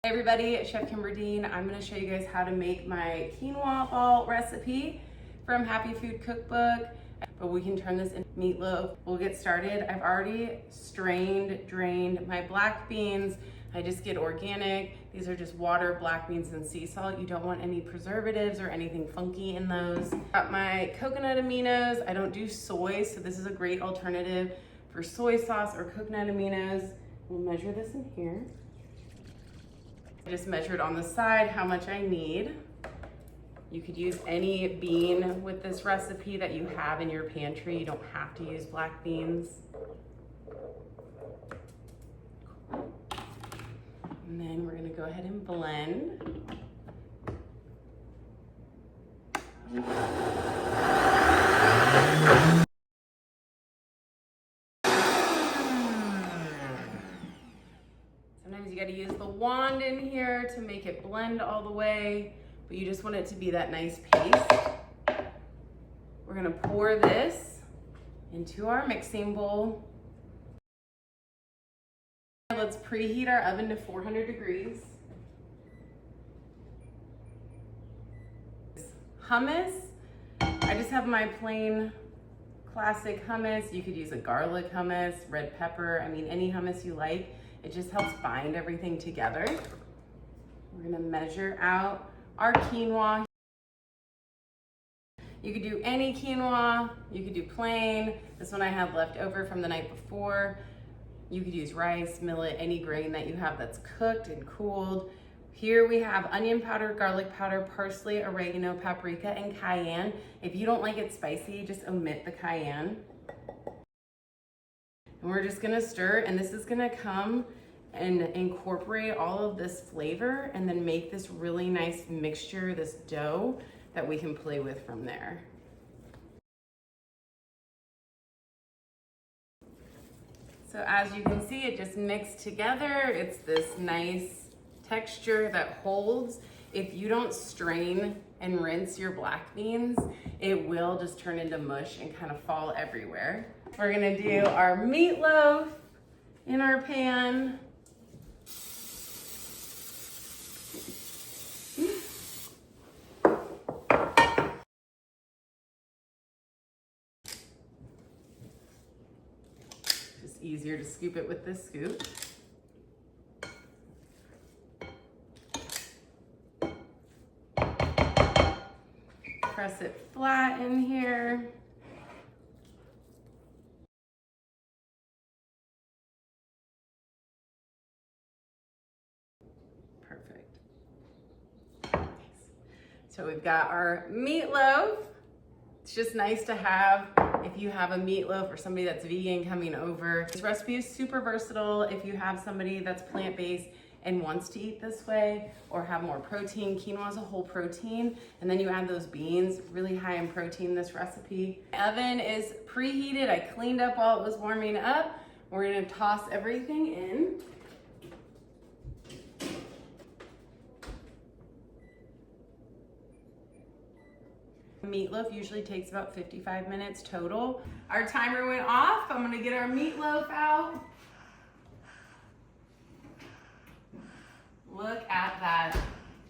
Hey everybody, Chef Kimber. I'm going to show you guys how to make my quinoa ball recipe from Happy Food Cookbook, but we can turn this into meatloaf. We'll get started. I've already drained my black beans. I just get organic. These are just water, black beans, and sea salt. You don't want any preservatives or anything funky in those. Got my coconut aminos. I don't do soy, so this is a great alternative for soy sauce or coconut aminos. We'll measure this in here. I just measured on the side how much I need. You could use any bean with this recipe that you have in your pantry. You don't have to use black beans. And then we're gonna go ahead and blend. Sometimes you got to use the wand in here to make it blend all the way, but you just want it to be that nice paste. We're going to pour this into our mixing bowl. Let's preheat our oven to 400 degrees. Hummus. I just have my plain classic hummus. You could use a garlic hummus, red pepper, any hummus you like. It just helps bind everything together. We're gonna measure out our quinoa. You could do any quinoa, you could do plain. This one I had left over from the night before. You could use rice, millet, any grain that you have that's cooked and cooled. Here we have onion powder, garlic powder, parsley, oregano, paprika, and cayenne. If you don't like it spicy, just omit the cayenne. And we're just gonna stir, and this is gonna come and incorporate all of this flavor and then make this really nice mixture, this dough that we can play with from there. So as you can see, it just mixed together. It's this nice texture that holds. If you don't strain and rinse your black beans, it will just turn into mush and kind of fall everywhere. We're gonna do our meatloaf in our pan. Just easier to scoop it with this scoop. Press it flat in here. Perfect. So we've got our meatloaf. It's just nice to have if you have a meatloaf or somebody that's vegan coming over. This recipe is super versatile if you have somebody that's plant-based and wants to eat this way or have more protein. Quinoa is a whole protein, and then you add those beans, really high in protein, this recipe. The oven is preheated. I cleaned up while it was warming up. We're gonna toss everything in. Meatloaf usually takes about 55 minutes total. Our timer went off. I'm gonna get our meatloaf out. Look at that.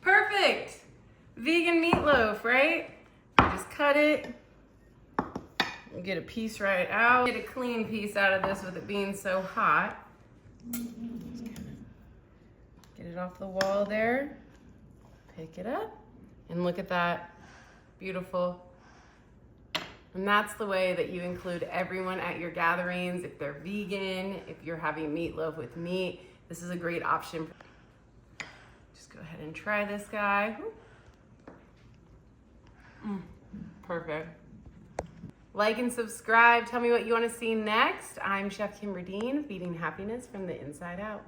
Perfect! Vegan meatloaf, right? Just cut it. Get a piece right out. Get a clean piece out of this with it being so hot. Get it off the wall there. Pick it up. And look at that. Beautiful. And that's the way that you include everyone at your gatherings. If they're vegan, if you're having meatloaf with meat, this is a great option. Just go ahead and try this guy. Perfect. Like and subscribe. Tell me what you want to see next. I'm Chef Kimber, feeding happiness from the inside out.